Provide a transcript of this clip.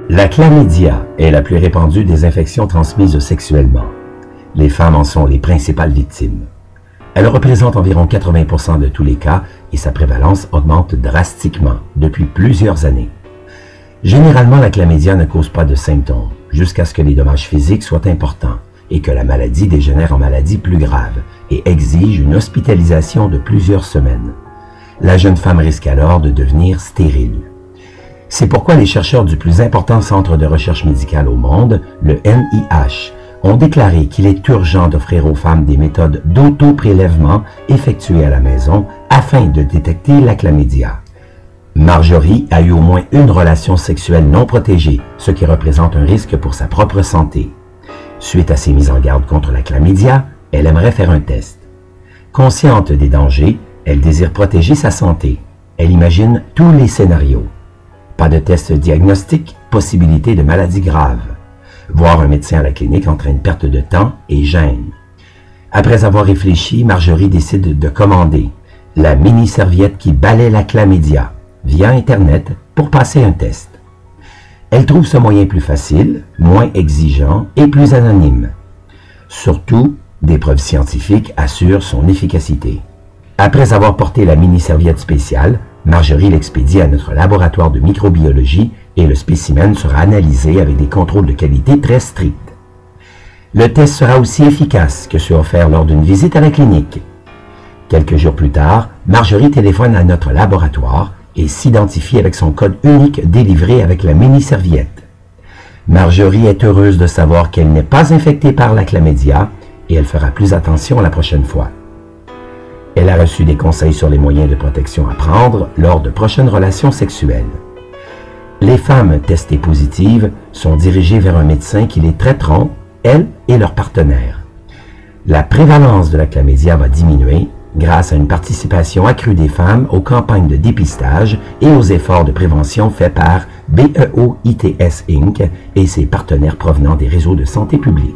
La chlamydia est la plus répandue des infections transmises sexuellement. Les femmes en sont les principales victimes. Elle représente environ 80% de tous les cas et sa prévalence augmente drastiquement depuis plusieurs années. Généralement, la chlamydia ne cause pas de symptômes jusqu'à ce que les dommages physiques soient importants et que la maladie dégénère en maladie plus grave et exige une hospitalisation de plusieurs semaines. La jeune femme risque alors de devenir stérile. C'est pourquoi les chercheurs du plus important centre de recherche médicale au monde, le NIH, ont déclaré qu'il est urgent d'offrir aux femmes des méthodes d'auto-prélèvement effectuées à la maison afin de détecter la chlamydia. Marjorie a eu au moins une relation sexuelle non protégée, ce qui représente un risque pour sa propre santé. Suite à ses mises en garde contre la chlamydia, elle aimerait faire un test. Consciente des dangers, elle désire protéger sa santé. Elle imagine tous les scénarios. Pas de test diagnostic, possibilité de maladie grave. Voir un médecin à la clinique entraîne perte de temps et gêne. Après avoir réfléchi, Marjorie décide de commander la mini-serviette qui balaie la chlamydia via Internet pour passer un test. Elle trouve ce moyen plus facile, moins exigeant et plus anonyme. Surtout, des preuves scientifiques assurent son efficacité. Après avoir porté la mini-serviette spéciale, Marjorie l'expédie à notre laboratoire de microbiologie et le spécimen sera analysé avec des contrôles de qualité très stricts. Le test sera aussi efficace que ceux offerts lors d'une visite à la clinique. Quelques jours plus tard, Marjorie téléphone à notre laboratoire et s'identifie avec son code unique délivré avec la mini-serviette. Marjorie est heureuse de savoir qu'elle n'est pas infectée par la chlamydia et elle fera plus attention la prochaine fois. Elle a reçu des conseils sur les moyens de protection à prendre lors de prochaines relations sexuelles. Les femmes testées positives sont dirigées vers un médecin qui les traiteront, elles et leurs partenaires. La prévalence de la chlamydia va diminuer grâce à une participation accrue des femmes aux campagnes de dépistage et aux efforts de prévention faits par BEO ITS Inc. et ses partenaires provenant des réseaux de santé publique.